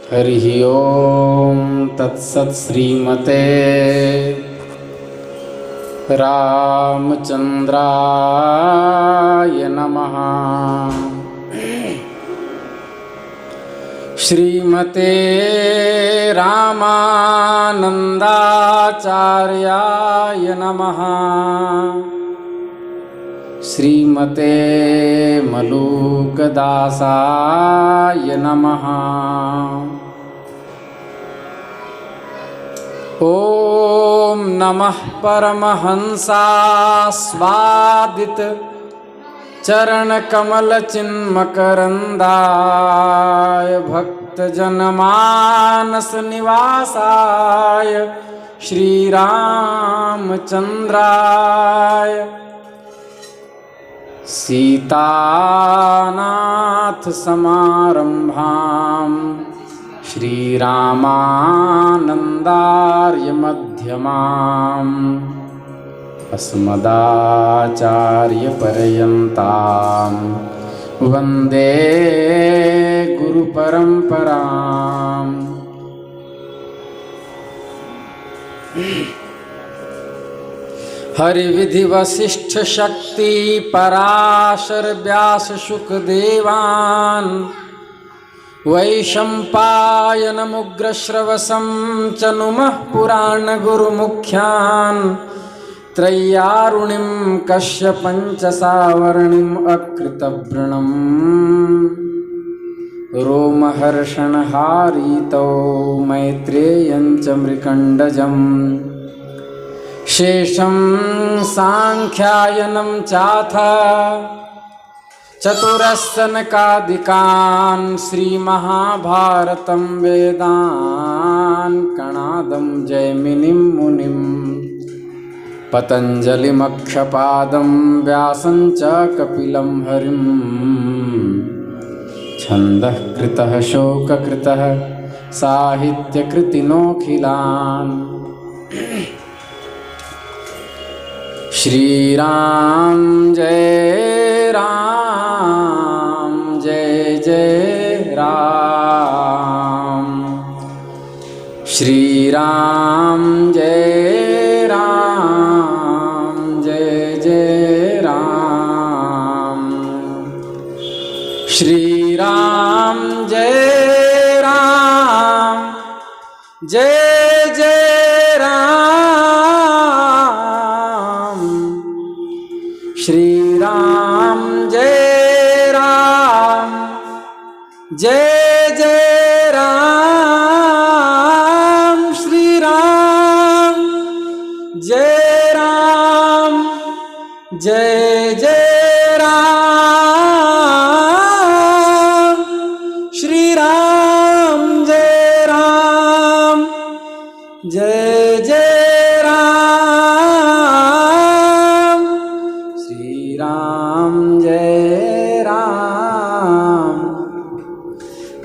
हरिः ओम तत्सत्। श्रीमते रामचंद्राय नमः। श्रीमते रामानंदाचार्याय नमः। श्रीमते मलूकदासाय नमः। ओम नमः परमहंसास्वादित चरणकमलचिन्मकरन्दाय भक्तजनमानस निवासाय श्रीरामचन्द्राय सीतानाथ समारंभां श्रीरामानन्दार्य मध्यमाम् अस्मदाचार्यपर्यन्तां वन्दे गुरुपरम्पराम्। हरिविधि वसिष्ठ शक्ति पराशर व्यास शुकदेवान् वैशम्पायन मुग्रश्रवसं च नुमः पुराण गुरुमुख्यान् त्रय्यारुणिं कश्यपञ्च सावर्णिम् अकृतवृणम् रोमहर्षणहारितौ मैत्रेयं च मृकण्डजम् शेषं सांख्यायनं चाथ चतुरस्सनकादिकान् श्रीमहाभारतं वेदान् कणादं जैमिनिं मुनिं पतञ्जलिमक्षपादं व्यासं च कपिलं हरिं छन्दः कृतः शोककृतः साहित्यकृतिनोऽखिलान्। श्रीराम जय राम जय जय राम। श्रीराम जय राम जय जय राम। श्रीराम जय राम जय जय राम। श्रीराम जय राम जय जय राम। श्रीराम जय राम जय जय राम। श्रीराम जय राम जय जय राम। श्रीराम जय राम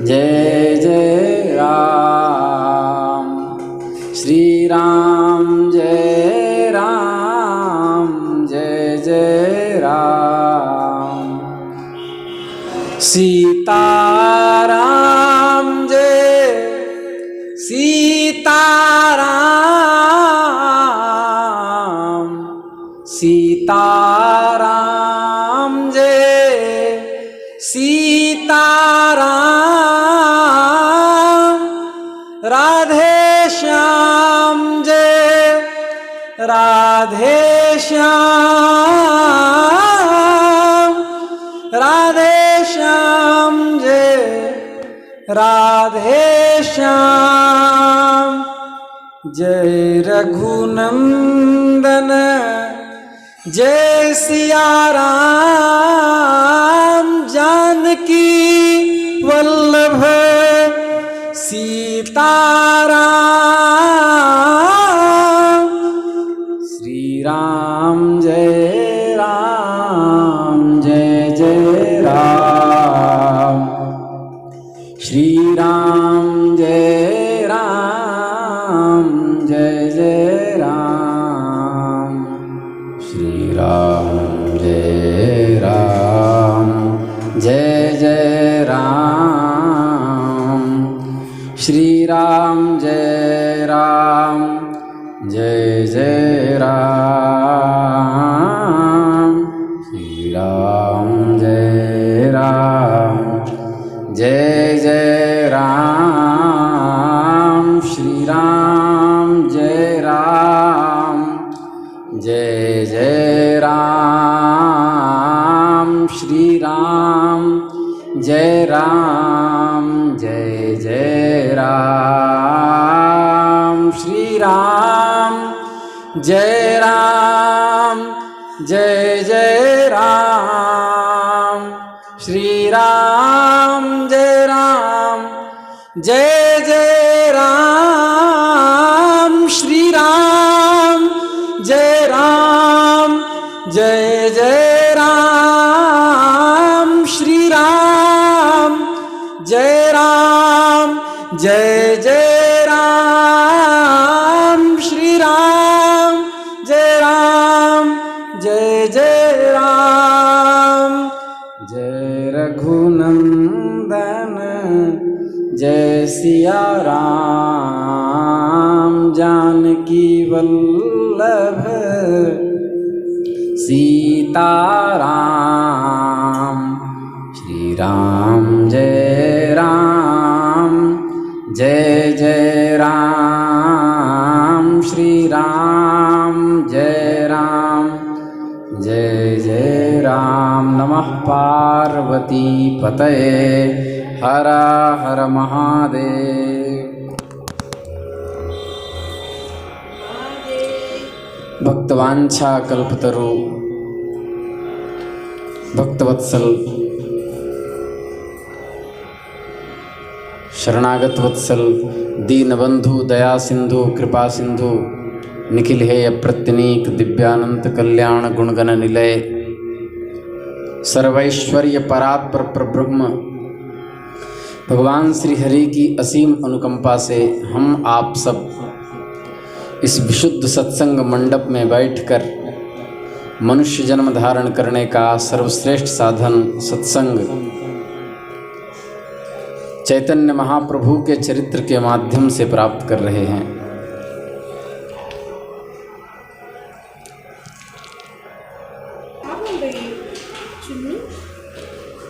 जय जय राम। श्रीराम जय राम जय जय राम। सीताराम जय सीताराम। सीताराम जय सीताराम। राधे श्याम जय राधे श्याम। राधे श्याम जय राधे श्याम। जय रघुनंदन जय सिया राम। जानकी वल्लभ सीताराम। श्रीराम जय राम जय जय राम। श्रीराम जय राम जय जय राम। श्रीराम जय राम जय जय राम। श्री राम जय राम जय जय राम। श्री राम जय राम जय जय राम। श्री राम जय राम जय जय राम। श्री राम जय राम जय जय राम। श्री राम जय राम जय जय राम। श्री राम जय राम जय जय राम। श्री राम जय राम जय जय राम। श्री राम जय राम जय जय राम। श्री राम जय राम जय जय राम। जय रघुनंदन जय सिया राम। जानकी वल्लभ सीताराम। श्री राम जय राम जय जय राम। श्री राम जय राम जय जय राम। नमः पार्वती पतये हर हर महादेव। भक्तवांछा कल्पतरु भक्तवत्सल शरणागत वत्सल दीनबंधु दया सिंधु कृपा सिंधु निखिल हेय प्रत्यनीक दिव्यानंद कल्याण गुणगण निलय सर्वैश्वर्य परात्पर परब्रह्म भगवान श्री हरि की असीम अनुकंपा से हम आप सब इस विशुद्ध सत्संग मंडप में बैठकर मनुष्य जन्म धारण करने का सर्वश्रेष्ठ साधन सत्संग चैतन्य महाप्रभु के चरित्र के माध्यम से प्राप्त कर रहे हैं।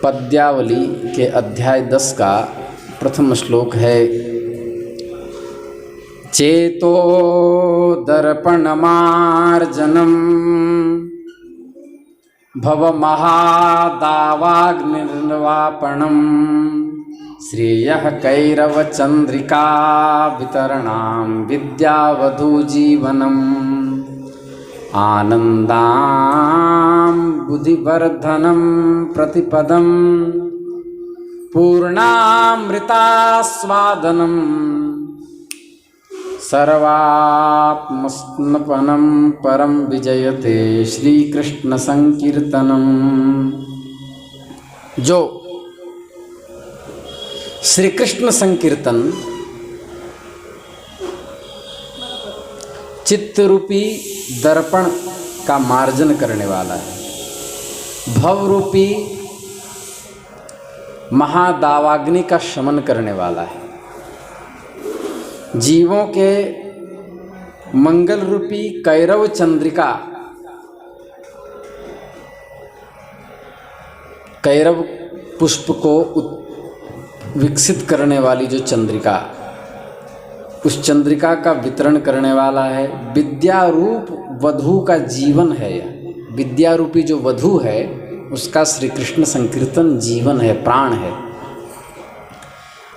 पद्यावली के अध्याय 10 का प्रथम श्लोक है। चेतो दर्पणमार्जनम भवमहादावाग्निर्वापणम श्रेयः कैरवचंद्रिका वितरणां विद्यावधूजीवनम् आनन्दां बुद्धिवर्धनं प्रतिपदं पूर्णामृतास्वादनं सर्वात्मस्नपनं परं विजयते श्रीकृष्ण संकीर्तनम। जो श्री कृष्ण संकीर्तन चित्तरूपी दर्पण का मार्जन करने वाला है, भवरूपी महादावाग्नि का शमन करने वाला है, जीवों के मंगल रूपी कैरव चंद्रिका, कैरव पुष्प को विकसित करने वाली जो चंद्रिका, उस चंद्रिका का वितरण करने वाला है। विद्या रूप वधू का जीवन है यह, विद्या रूपी जो वधू है उसका श्री कृष्ण संकीर्तन जीवन है, प्राण है।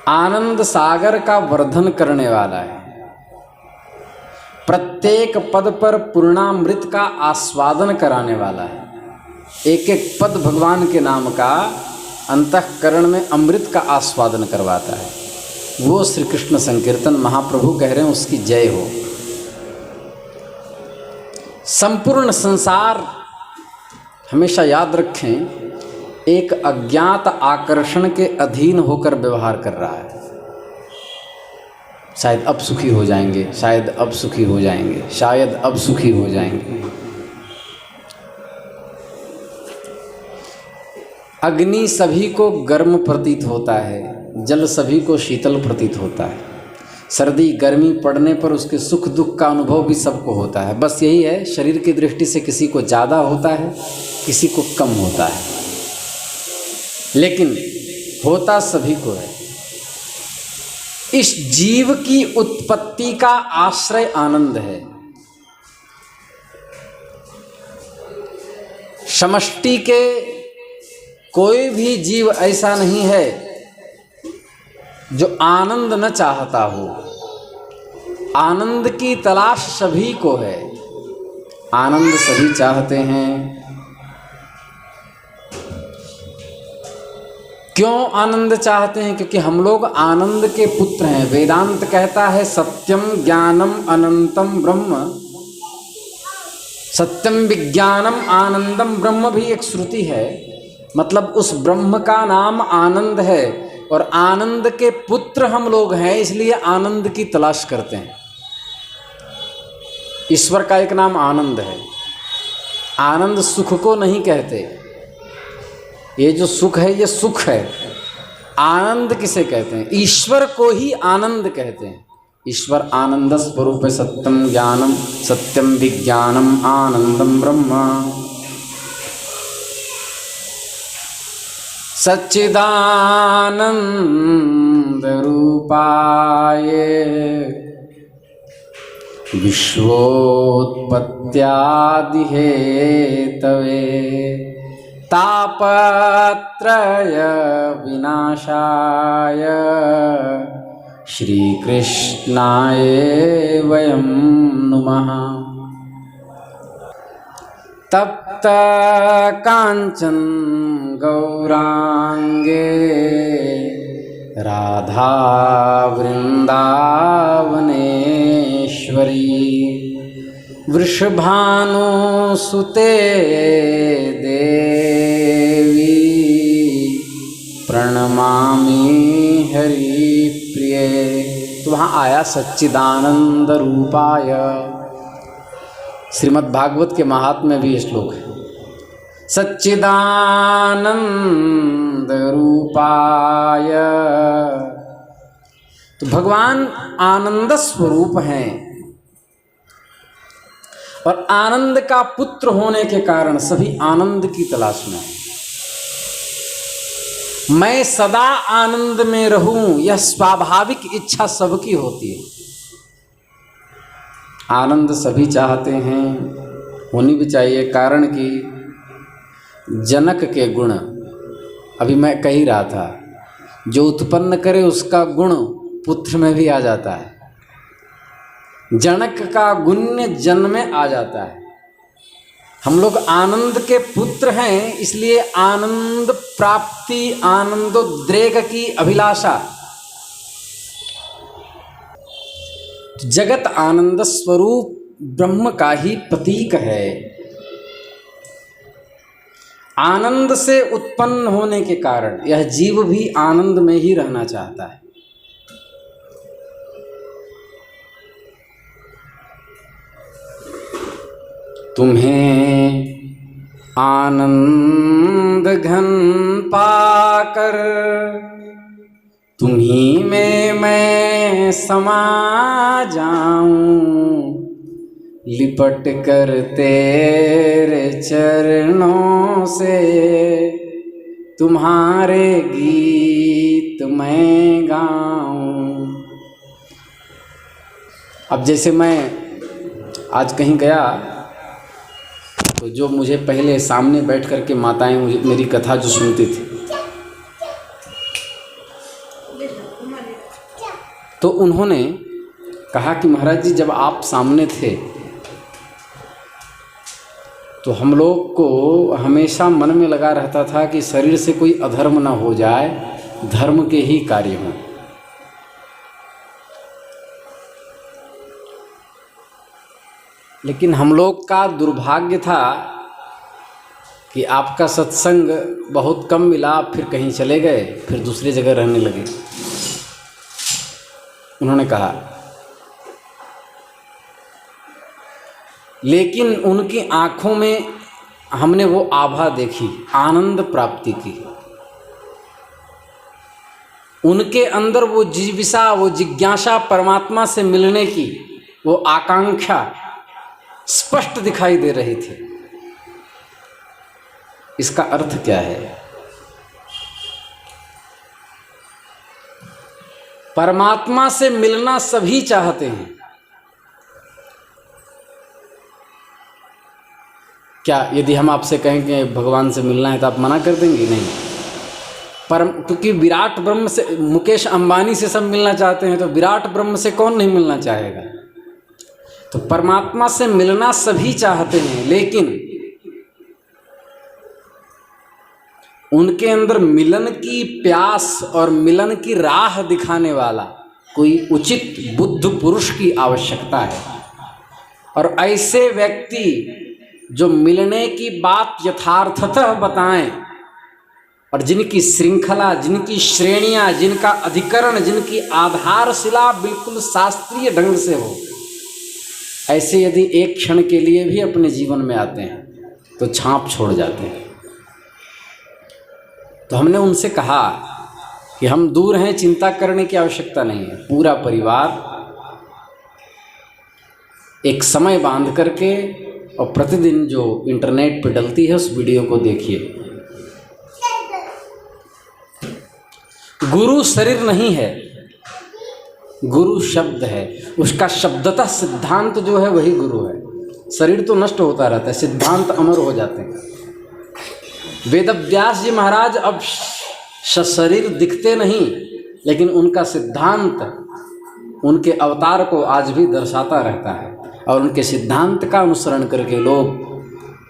आनंद सागर का वर्धन करने वाला है, प्रत्येक पद पर पूर्णामृत का आस्वादन कराने वाला है। एक एक पद भगवान के नाम का अंतःकरण में अमृत का आस्वादन करवाता है। वो श्री कृष्ण संकीर्तन महाप्रभु कह रहे हैं, उसकी जय हो। संपूर्ण संसार हमेशा याद रखें, एक अज्ञात आकर्षण के अधीन होकर व्यवहार कर रहा है। शायद अब सुखी हो जाएंगे, शायद अब सुखी हो जाएंगे, शायद अब सुखी हो जाएंगे। अग्नि सभी को गर्म प्रतीत होता है, जल सभी को शीतल प्रतीत होता है। सर्दी गर्मी पड़ने पर उसके सुख दुख का अनुभव भी सबको होता है। बस यही है, शरीर की दृष्टि से किसी को ज़्यादा होता है, किसी को कम होता है, लेकिन होता सभी को है। इस जीव की उत्पत्ति का आश्रय आनंद है। समष्टि के कोई भी जीव ऐसा नहीं है जो आनंद न चाहता हो। आनंद की तलाश सभी को है, आनंद सभी चाहते हैं। क्यों आनंद चाहते हैं? क्योंकि हम लोग आनंद के पुत्र हैं। वेदांत कहता है सत्यम ज्ञानम अनंतम ब्रह्म, सत्यम विज्ञानम आनंदम ब्रह्म भी एक श्रुति है। मतलब उस ब्रह्म का नाम आनंद है और आनंद के पुत्र हम लोग हैं, इसलिए आनंद की तलाश करते हैं। ईश्वर का एक नाम आनंद है। आनंद सुख को नहीं कहते। ये जो सुख है ये सुख है। आनंद किसे कहते हैं? ईश्वर को ही आनंद कहते हैं। ईश्वर आनंद स्वरूप सत्यम ज्ञानम, सत्यम विज्ञानम आनंदम ब्रह्म। सच्चिदानंद रूपाय विश्वोत्पत्त्यादि हेतवे तापत्रय विनाशाय श्रीकृष्णाय वयं नुमः। तप्त कांचन गौरांगे राधा वृंदावनेश्वरी वृषभानुसुते देवी प्रणमामि हरिप्रिये। तो वहाँ आया सच्चिदानंद रूपाय। श्रीमद् भागवत के महात्म्य में भी ये श्लोक है, सच्चिदानंद रूपाय। तो भगवान आनंद स्वरूप हैं और आनंद का पुत्र होने के कारण सभी आनंद की तलाश में हैं। मैं सदा आनंद में रहूं, यह स्वाभाविक इच्छा सबकी होती है। आनंद सभी चाहते हैं, होनी भी चाहिए। कारण कि जनक के गुण, अभी मैं कह ही रहा था, जो उत्पन्न करे उसका गुण पुत्र में भी आ जाता है। जनक का गुण जन्म में आ जाता है। हम लोग आनंद के पुत्र हैं, इसलिए आनंद प्राप्ति, आनंदोद्रेक की अभिलाषा। जगत आनंद स्वरूप ब्रह्म का ही प्रतीक है। आनंद से उत्पन्न होने के कारण यह जीव भी आनंद में ही रहना चाहता है। तुम्हें आनंद घन पाकर तुम्ही में मैं समा जाऊं, लिपट कर तेरे चरणों से तुम्हारे गीत मैं गाऊं। अब जैसे मैं आज कहीं गया तो जो मुझे पहले सामने बैठ कर के माताएं मुझे मेरी कथा जो सुनती थी, तो उन्होंने कहा कि महाराज जी जब आप सामने थे तो हम लोग को हमेशा मन में लगा रहता था कि शरीर से कोई अधर्म ना हो जाए, धर्म के ही कार्य हों। लेकिन हम लोग का दुर्भाग्य था कि आपका सत्संग बहुत कम मिला, फिर कहीं चले गए, फिर दूसरी जगह रहने लगे। उन्होंने कहा, लेकिन उनकी आँखों में हमने वो आभा देखी, आनंद प्राप्ति की। उनके अंदर वो जिज्ञासा, वो जिज्ञासा परमात्मा से मिलने की, वो आकांक्षा स्पष्ट दिखाई दे रही थी। इसका अर्थ क्या है? परमात्मा से मिलना सभी चाहते हैं। क्या यदि हम आपसे कहें कि भगवान से मिलना है तो आप मना कर देंगे? नहीं। क्योंकि विराट ब्रह्म से, मुकेश अंबानी से सब मिलना चाहते हैं, तो विराट ब्रह्म से कौन नहीं मिलना चाहेगा? तो परमात्मा से मिलना सभी चाहते हैं, लेकिन उनके अंदर मिलन की प्यास और मिलन की राह दिखाने वाला कोई उचित बुद्ध पुरुष की आवश्यकता है। और ऐसे व्यक्ति जो मिलने की बात यथार्थतः बताएं और जिनकी श्रृंखला, जिनकी श्रेणियां, जिनका अधिकरण, जिनकी आधारशिला बिल्कुल शास्त्रीय ढंग से हो, ऐसे यदि एक क्षण के लिए भी अपने जीवन में आते हैं तो छाप छोड़ जाते हैं। तो हमने उनसे कहा कि हम दूर हैं, चिंता करने की आवश्यकता नहीं है। पूरा परिवार एक समय बांध करके और प्रतिदिन जो इंटरनेट पर डलती है उस वीडियो को देखिए। गुरु शरीर नहीं है, गुरु शब्द है। उसका शब्दतः सिद्धांत जो है वही गुरु है। शरीर तो नष्ट होता रहता है, सिद्धांत अमर हो जाते हैं। वेदव्यास जी महाराज अब शरीर दिखते नहीं, लेकिन उनका सिद्धांत उनके अवतार को आज भी दर्शाता रहता है, और उनके सिद्धांत का अनुसरण करके लोग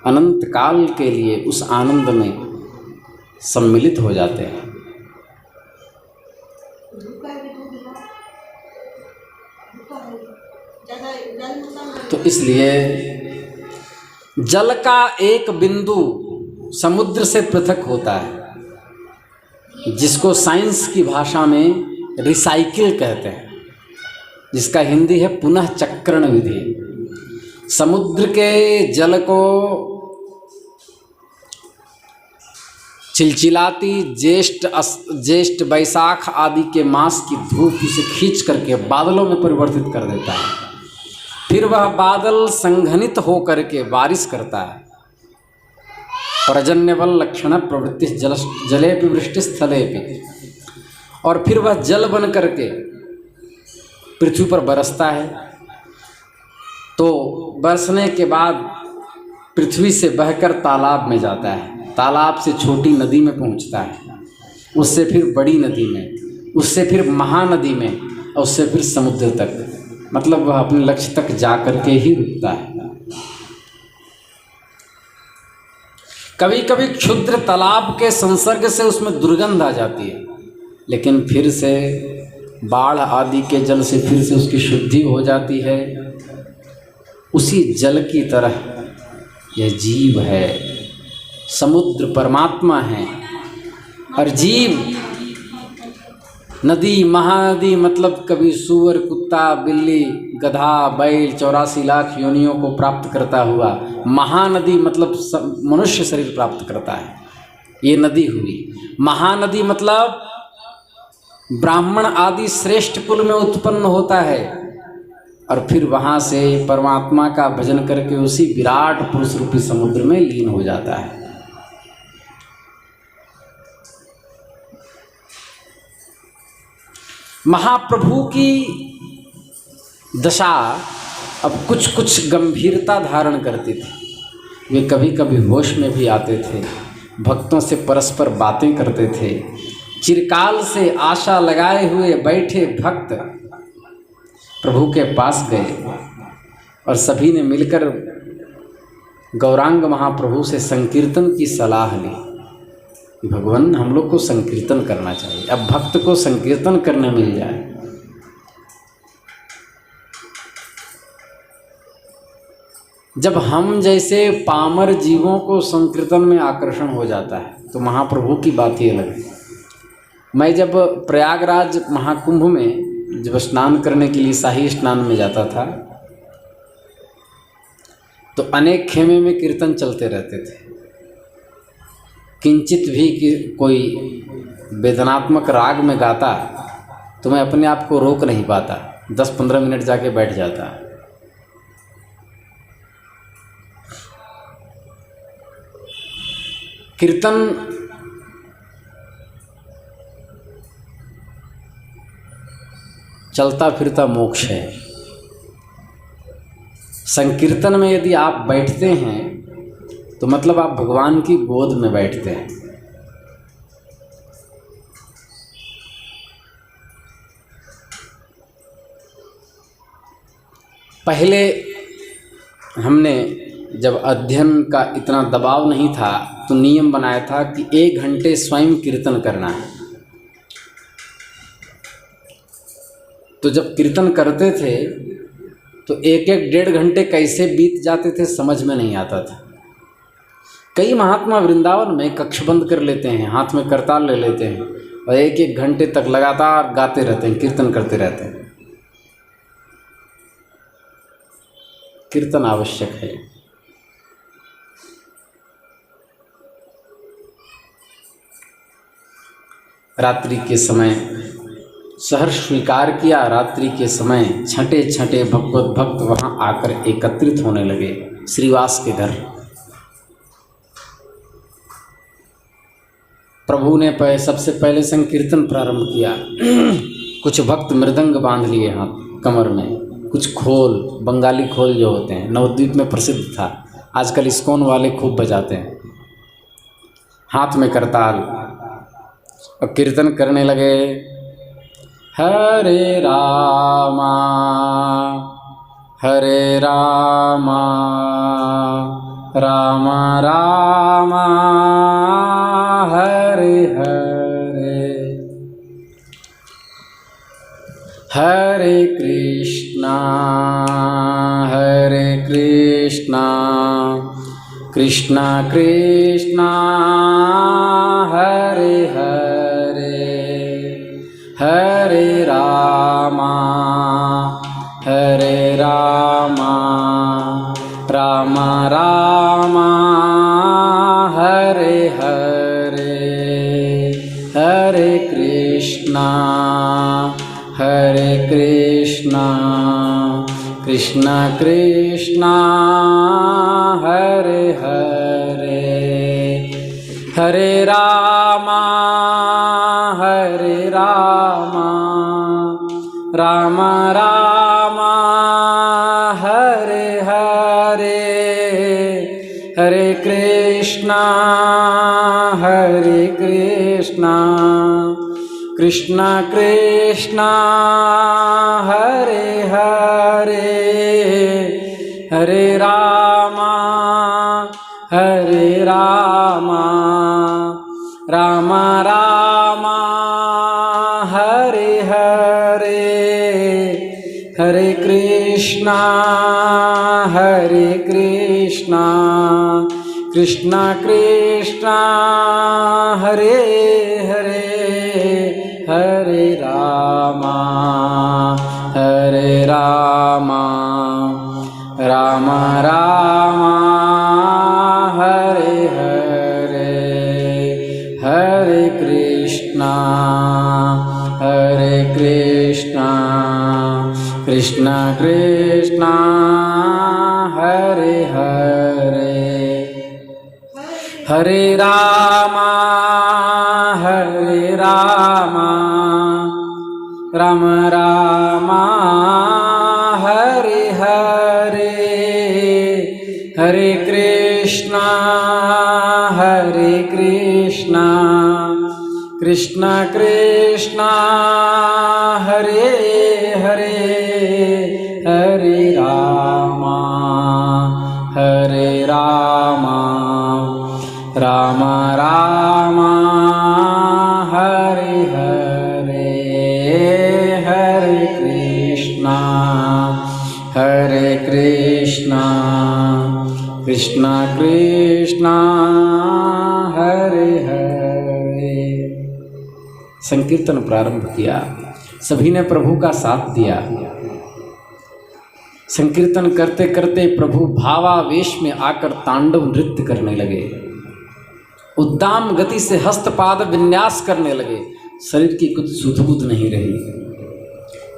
अनंत काल के लिए उस आनंद में सम्मिलित हो जाते हैं। तो इसलिए जल का एक बिंदु समुद्र से पृथक होता है, जिसको साइंस की भाषा में रिसाइकिल कहते हैं, जिसका हिंदी है पुनः चक्रण विधि। समुद्र के जल को चिलचिलाती ज्येष्ठ बैसाख आदि के मास की धूप से खींच करके बादलों में परिवर्तित कर देता है। फिर वह बादल संघनित होकर के बारिश करता है। पर्जन्यबल लक्षण प्रवृत्ति जलेपि वृष्टि स्थलेपि, और फिर वह जल बन करके पृथ्वी पर बरसता है। तो बरसने के बाद पृथ्वी से बहकर तालाब में जाता है, तालाब से छोटी नदी में पहुंचता है, उससे फिर बड़ी नदी में, उससे फिर महानदी में, और उससे फिर समुद्र तक। मतलब वह अपने लक्ष्य तक जा करके ही रुकता है। कभी कभी क्षुद्र तालाब के संसर्ग से उसमें दुर्गंध आ जाती है, लेकिन फिर से बाढ़ आदि के जल से फिर से उसकी शुद्धि हो जाती है। उसी जल की तरह यह जीव है, समुद्र परमात्मा है, और जीव नदी महानदी, मतलब कभी सूअर, कुत्ता, बिल्ली, गधा, बैल 84 लाख योनियों को प्राप्त करता हुआ महानदी, मतलब मनुष्य शरीर प्राप्त करता है। ये नदी हुई। महानदी मतलब ब्राह्मण आदि श्रेष्ठ कुल में उत्पन्न होता है, और फिर वहाँ से परमात्मा का भजन करके उसी विराट पुरुष रूपी समुद्र में लीन हो जाता है। महाप्रभु की दशा अब कुछ कुछ गंभीरता धारण करती थी। वे कभी कभी होश में भी आते थे, भक्तों से परस्पर बातें करते थे। चिरकाल से आशा लगाए हुए बैठे भक्त प्रभु के पास गए और सभी ने मिलकर गौरांग महाप्रभु से संकीर्तन की सलाह ली। भगवान, हम लोग को संकीर्तन करना चाहिए, अब भक्त को संकीर्तन करने मिल जाए। जब हम जैसे पामर जीवों को संकीर्तन में आकर्षण हो जाता है तो महाप्रभु की बात ही अलग है। मैं जब प्रयागराज महाकुंभ में जब स्नान करने के लिए शाही स्नान में जाता था तो अनेक खेमे में कीर्तन चलते रहते थे। किंचित भी कि कोई वेदनात्मक राग में गाता तो मैं अपने आप को रोक नहीं पाता, 10-15 मिनट जाके बैठ जाता। कीर्तन चलता फिरता मोक्ष है। संकीर्तन में यदि आप बैठते हैं तो मतलब आप भगवान की गोद में बैठते हैं। पहले हमने जब अध्ययन का इतना दबाव नहीं था तो नियम बनाया था कि 1 घंटे स्वयं कीर्तन करना है। तो जब कीर्तन करते थे तो 1-1, 1.5 घंटे कैसे बीत जाते थे समझ में नहीं आता था। कई महात्मा वृंदावन में कक्ष बंद कर लेते हैं, हाथ में करताल ले लेते हैं और 1-1 घंटे तक लगातार गाते रहते हैं, कीर्तन करते रहते हैं। कीर्तन आवश्यक है। रात्रि के समय सहर्ष स्वीकार किया। रात्रि के समय छठे छठे भक्त वहां आकर एकत्रित होने लगे श्रीवास के घर। प्रभु ने सबसे पहले संकीर्तन प्रारंभ किया। कुछ भक्त मृदंग बांध लिए हाथ कमर में, कुछ खोल, बंगाली खोल जो होते हैं, नवद्वीप में प्रसिद्ध था। आजकल इस्कॉन वाले खूब बजाते हैं। हाथ में करताल और कीर्तन करने लगे। हरे रामा हरे रामा रामा रामा हरे हरे, हरे कृष्णा कृष्णा कृष्णा हरे हरे, हरे रामा रामा रामा हरे हरे, हरे कृष्णा कृष्णा कृष्णा हरे हरे, हरे रामा रामा रामा हरे हरे, हरे कृष्णा कृष्णा कृष्णा हरे हरे, हरे रामा रामा रामा हरे हरे, हरे कृष्णा कृष्णा कृष्णा हरे हरे, हरे रामा रामा रामा हरे हरे, हरे कृष्णा कृष्णा कृष्णा हरे हरे, हरे रामा राम रामा हरे हरे, हरे कृष्णा कृष्णा कृष्णा हरे हरे, हरे रामा रामा रामा हरे हरे, हरे कृष्णा कृष्णा कृष्णा हरे हरे। संकीर्तन प्रारंभ किया, सभी ने प्रभु का साथ दिया। संकीर्तन करते करते प्रभु भावावेश में आकर तांडव नृत्य करने लगे। उद्दाम गति से हस्तपाद विन्यास करने लगे। शरीर की कुछ सुध-बुध नहीं रही।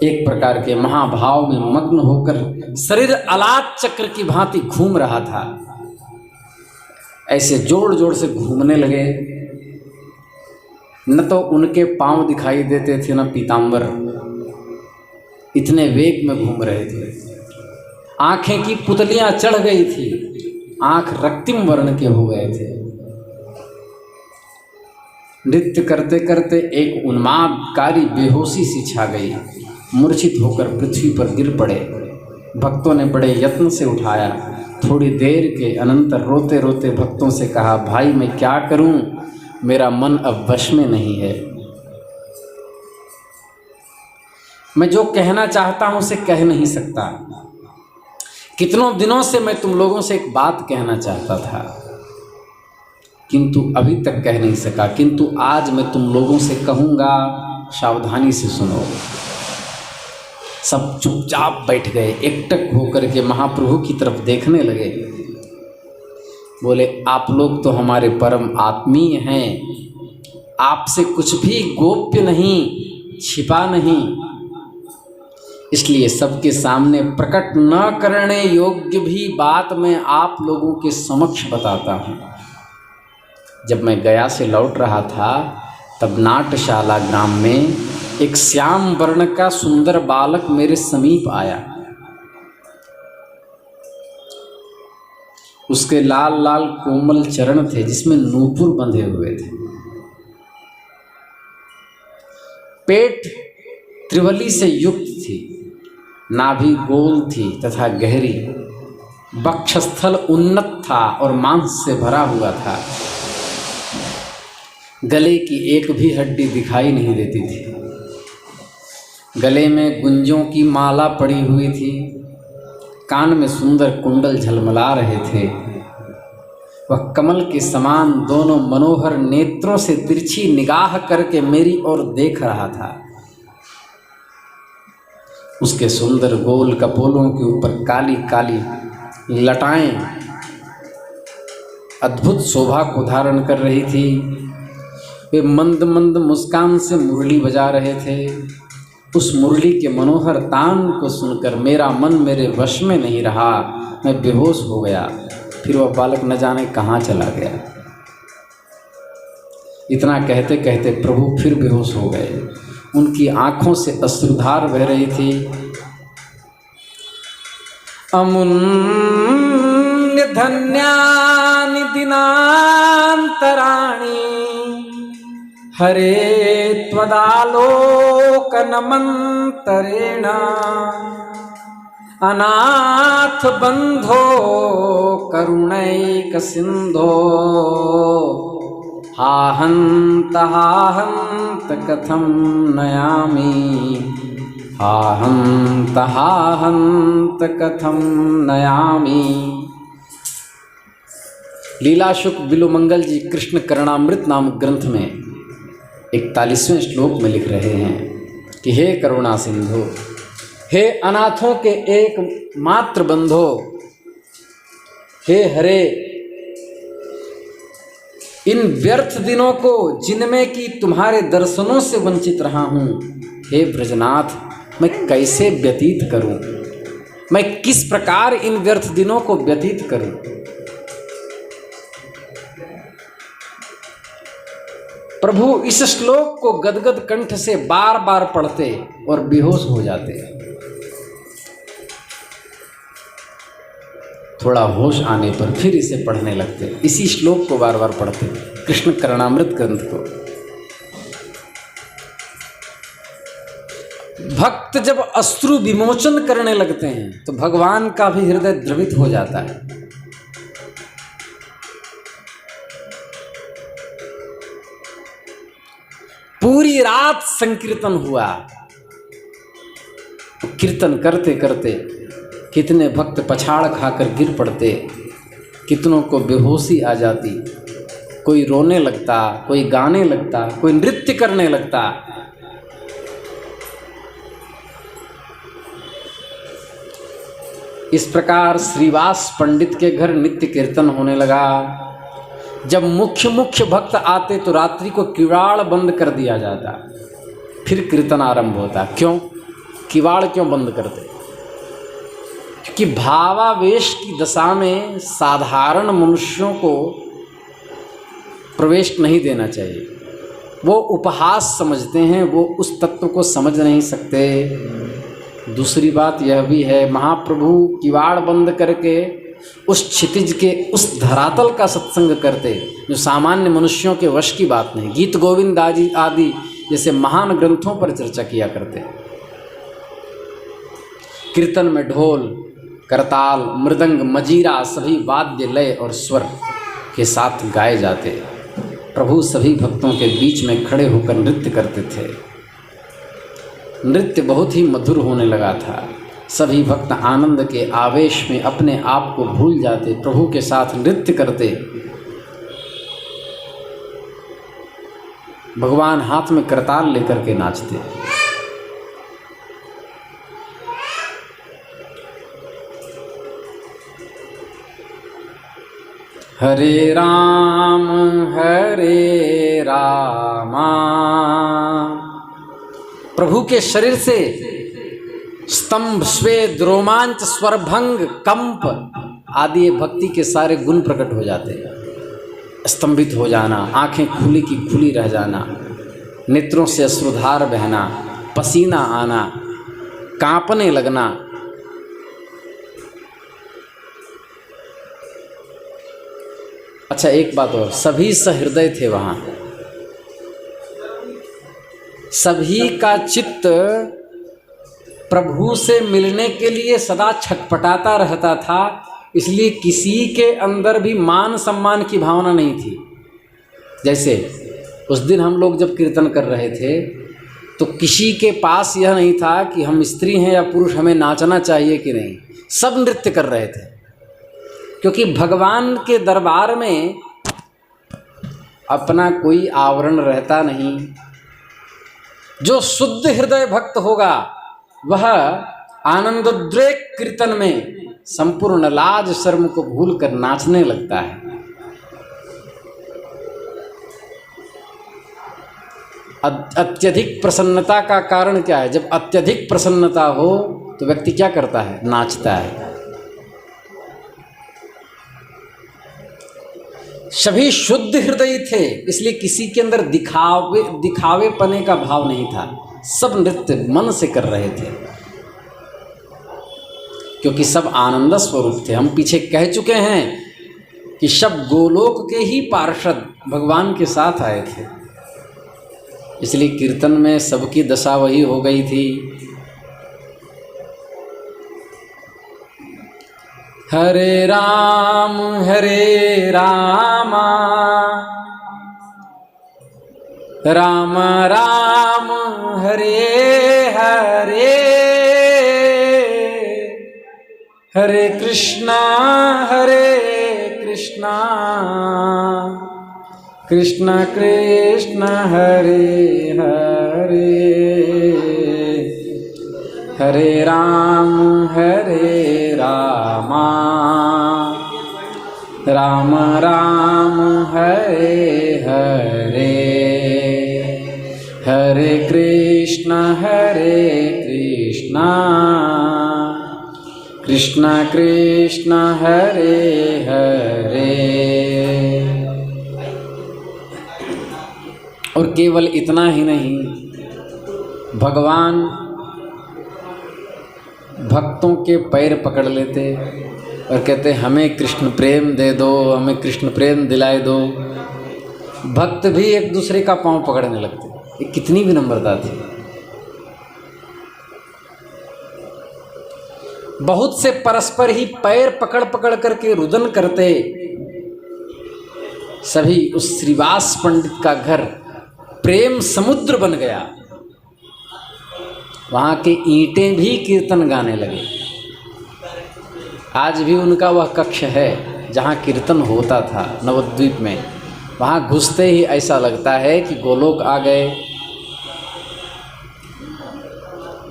एक प्रकार के महाभाव में मग्न होकर शरीर अलात चक्र की भांति घूम रहा था। ऐसे जोर जोर से घूमने लगे। न तो उनके पांव दिखाई देते थे, न पीतांबर, इतने वेग में घूम रहे थे। आंखें की पुतलियां चढ़ गई थी, आंख रक्तिम वर्ण के हो गए थे। नृत्य करते करते एक उन्मादकारी बेहोशी सी छा गई। मूर्छित होकर पृथ्वी पर गिर पड़े। भक्तों ने बड़े यत्न से उठाया। थोड़ी देर के अनंतर रोते रोते भक्तों से कहा, भाई मैं क्या करूं, मेरा मन अब वश में नहीं है। मैं जो कहना चाहता हूं उसे कह नहीं सकता। कितनों दिनों से मैं तुम लोगों से एक बात कहना चाहता था, किंतु अभी तक कह नहीं सका। किंतु आज मैं तुम लोगों से कहूँगा, सावधानी से सुनो। सब चुपचाप बैठ गए। एकटक होकर के महाप्रभु की तरफ देखने लगे। बोले, आप लोग तो हमारे परम आत्मीय हैं, आपसे कुछ भी गोप्य नहीं, छिपा नहीं, इसलिए सबके सामने प्रकट न करने योग्य भी बात मैं आप लोगों के समक्ष बताता हूँ। जब मैं गया से लौट रहा था तब नाट्यशाला ग्राम में एक श्याम वर्ण का सुंदर बालक मेरे समीप आया। उसके लाल लाल कोमल चरण थे जिसमें नूपुर बंधे हुए थे। पेट त्रिवली से युक्त थी, नाभि गोल थी तथा गहरी, वक्षस्थल उन्नत था और मांस से भरा हुआ था। गले की एक भी हड्डी दिखाई नहीं देती थी। गले में गुंजों की माला पड़ी हुई थी। कान में सुंदर कुंडल झलमला रहे थे। वह कमल के समान दोनों मनोहर नेत्रों से तिरछी निगाह करके मेरी ओर देख रहा था। उसके सुंदर गोल कपोलों के ऊपर काली काली लटाएं अद्भुत शोभा को धारण कर रही थी। वे मंद मंद मुस्कान से मुरली बजा रहे थे। उस मुरली के मनोहर तान को सुनकर मेरा मन मेरे वश में नहीं रहा। मैं बेहोश हो गया। फिर वह बालक न जाने कहाँ चला गया। इतना कहते कहते प्रभु फिर बेहोश हो गए। उनकी आंखों से अश्रुधार बह रही थी। अमुन्य धन्यानि दिनान्तराणि हरे त्वदालोकनमन्तरेण अनाथ बंधो करुणैक सिंधो हाहंत कथम नयामि हाहंत कथम नयामि। लीला शुक बिलोमंगल जी कृष्ण करणामृत नामक ग्रंथ में 41वें श्लोक में लिख रहे हैं कि हे करुणा सिंधु, हे अनाथों के एक मात्र बंधो, हे हरे, इन व्यर्थ दिनों को जिनमें कि तुम्हारे दर्शनों से वंचित रहा हूँ, हे ब्रजनाथ, मैं कैसे व्यतीत करूँ, मैं किस प्रकार इन व्यर्थ दिनों को व्यतीत करूँ। प्रभु इस श्लोक को गदगद कंठ से बार बार पढ़ते और बेहोश हो जाते। थोड़ा होश आने पर फिर इसे पढ़ने लगते। इसी श्लोक को बार बार पढ़ते, कृष्ण करणामृत ग्रंथ को। भक्त जब अश्रु विमोचन करने लगते हैं तो भगवान का भी हृदय द्रवित हो जाता है। पूरी रात संकीर्तन हुआ। कीर्तन करते करते कितने भक्त पछाड़ खाकर गिर पड़ते, कितनों को बेहोशी आ जाती, कोई रोने लगता, कोई गाने लगता, कोई नृत्य करने लगता। इस प्रकार श्रीवास पंडित के घर नित्य कीर्तन होने लगा। जब मुख्य भक्त आते तो रात्रि को किवाड़ बंद कर दिया जाता, फिर कीर्तन आरंभ होता। क्यों किवाड़ क्यों बंद करते? क्योंकि भावावेश की दशा में साधारण मनुष्यों को प्रवेश नहीं देना चाहिए। वो उपहास समझते हैं, वो उस तत्व को समझ नहीं सकते। दूसरी बात यह भी है, महाप्रभु किवाड़ बंद करके उस क्षितिज के उस धरातल का सत्संग करते जो सामान्य मनुष्यों के वश की बात नहीं। गीत गोविंद आदि जैसे महान ग्रंथों पर चर्चा किया करते। कीर्तन में ढोल, करताल, मृदंग, मजीरा सभी वाद्य लय और स्वर के साथ गाए जाते। प्रभु सभी भक्तों के बीच में खड़े होकर नृत्य करते थे। नृत्य बहुत ही मधुर होने लगा था। सभी भक्त आनंद के आवेश में अपने आप को भूल जाते, प्रभु के साथ नृत्य करते। भगवान हाथ में करताल लेकर के नाचते। हरे रामा प्रभु के शरीर से स्तंभ, स्वेद, रोमांच, स्वरभंग, कंप आदि भक्ति के सारे गुण प्रकट हो जाते हैं। स्तंभित हो जाना, आंखें खुली की खुली रह जाना, नेत्रों से अश्रुधार बहना, पसीना आना, कांपने लगना। अच्छा एक बात और, सभी सहृदय थे वहाँ। सभी का चित्त प्रभु से मिलने के लिए सदा छटपटाता रहता था, इसलिए किसी के अंदर भी मान सम्मान की भावना नहीं थी। जैसे उस दिन हम लोग जब कीर्तन कर रहे थे तो किसी के पास यह नहीं था कि हम स्त्री हैं या पुरुष, हमें नाचना चाहिए कि नहीं। सब नृत्य कर रहे थे, क्योंकि भगवान के दरबार में अपना कोई आवरण रहता नहीं। जो शुद्ध हृदय भक्त होगा वह आनंदोद्रेक कीर्तन में संपूर्ण लाज शर्म को भूलकर नाचने लगता है। अत्यधिक प्रसन्नता का कारण क्या है? जब अत्यधिक प्रसन्नता हो तो व्यक्ति क्या करता है? नाचता है। सभी शुद्ध हृदय थे, इसलिए किसी के अंदर दिखावे पने का भाव नहीं था। सब नृत्य मन से कर रहे थे, क्योंकि सब आनंद स्वरूप थे। हम पीछे कह चुके हैं कि सब गोलोक के ही पार्षद भगवान के साथ आए थे, इसलिए कीर्तन में सबकी दशा वही हो गई थी। हरे राम राम राम हरे हरे, हरे कृष्णा कृष्णा कृष्णा हरे हरे, हरे राम राम राम हरे हरे, हरे कृष्णा कृष्णा कृष्णा हरे हरे। और केवल इतना ही नहीं, भगवान भक्तों के पैर पकड़ लेते और कहते हमें कृष्ण प्रेम दे दो, हमें कृष्ण प्रेम दिलाए दो। भक्त भी एक दूसरे का पांव पकड़ने लगते। ये कितनी विनम्रता थी। बहुत से परस्पर ही पैर पकड़ पकड़ करके रुदन करते। सभी उस श्रीवास पंडित का घर प्रेम समुद्र बन गया। वहाँ के ईंटें भी कीर्तन गाने लगे। आज भी उनका वह कक्ष है जहाँ कीर्तन होता था नवद्वीप में। वहाँ घुसते ही ऐसा लगता है कि गोलोक आ गए।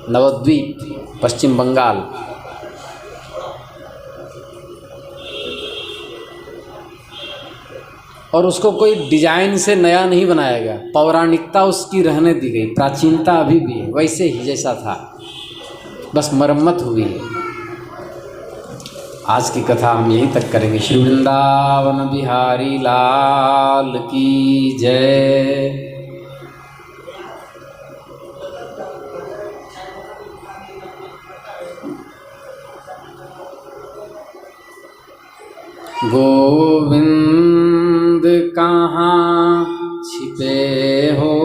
नवद्वीप, पश्चिम बंगाल। और उसको कोई डिजाइन से नया नहीं बनाया गया, पौराणिकता उसकी रहने दी गई, प्राचीनता अभी भी है वैसे ही जैसा था, बस मरम्मत हुई है। आज की कथा हम यहीं तक करेंगे। श्री वृंदावन बिहारी लाल की जय। गोविंद कहाँ छिपे हो,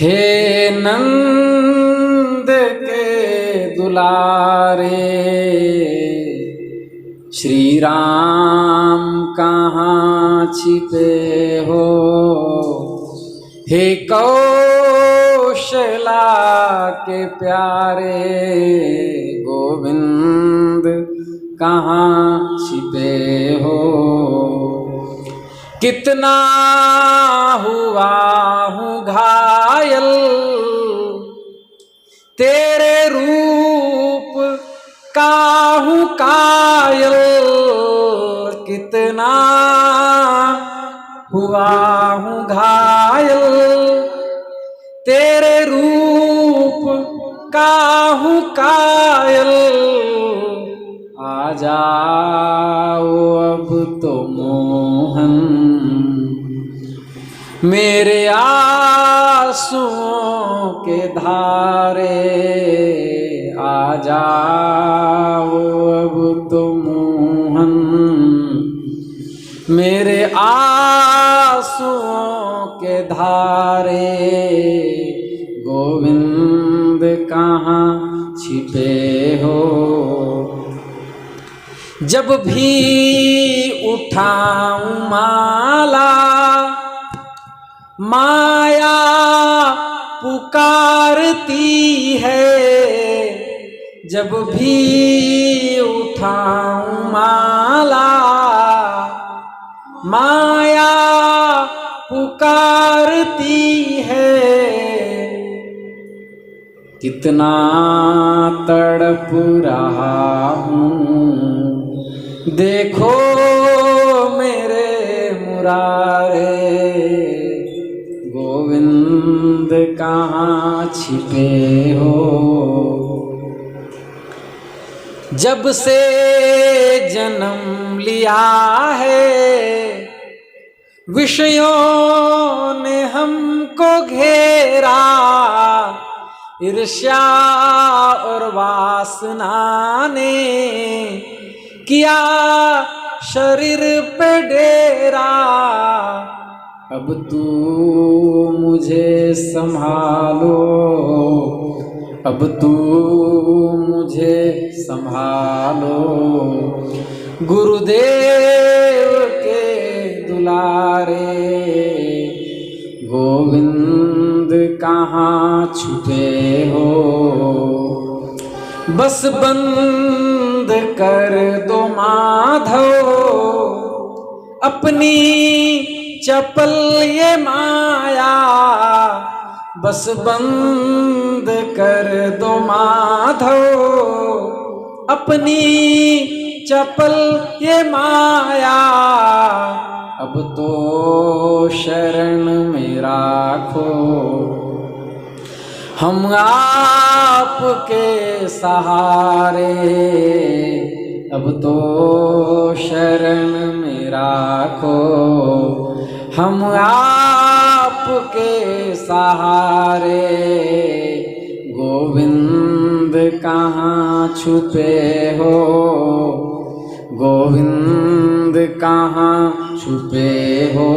हे नंद के दुलारे, श्री राम कहाँ छिपे हो, हे कौशला के प्यारे, गोविंद कहाँ छिपे हो। कितना हुआ हूँ घायल तेरे रूप का हूँ कायल, कितना हुआ हूँ घायल तेरे रूप का हूँ कायल, आ जाओ अब तो मोहन मेरे आंसुओं के धारे, आ जाओ अब तो मोहन मेरे आंसुओं के धारे, गोविंद कहाँ छिपे हो। जब भी उठाऊं माला माया पुकारती है, जब भी उठाऊं माला माया पुकारती है, कितना तड़प रहा हूँ देखो मेरे मुरारे, गोविंद कहाँ छिपे हो। जब से जन्म लिया है विषयों ने हमको घेरा, ईर्ष्या और वासना ने किया शरीर पे डेरा, अब तू मुझे संभालो, अब तू मुझे संभालो, गुरुदेव के दुलारे, गोविंद कहाँ छुपे हो। बस बंद कर दो माधव अपनी चपल ये माया, बस बंद कर दो माधव अपनी चपल ये माया, अब तो शरण में राखो हम आपके सहारे, अब तो शरण में राखो हम आपके सहारे, गोविंद कहाँ छुपे हो, गोविंद कहाँ छुपे हो,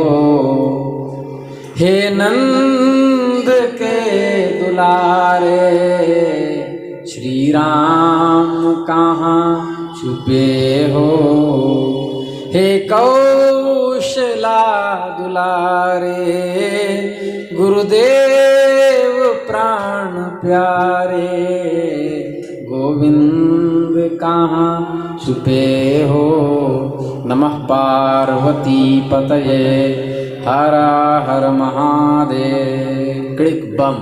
हे नंद के दुलारे, श्री राम कहाँ छुपे हो, हे कौशला दुलारे, गुरुदेव प्राण प्यारे, गोविंद कहाँ छुपे हो। नमः पार्वती पतये, हर हर महादेव। क्लिक बम।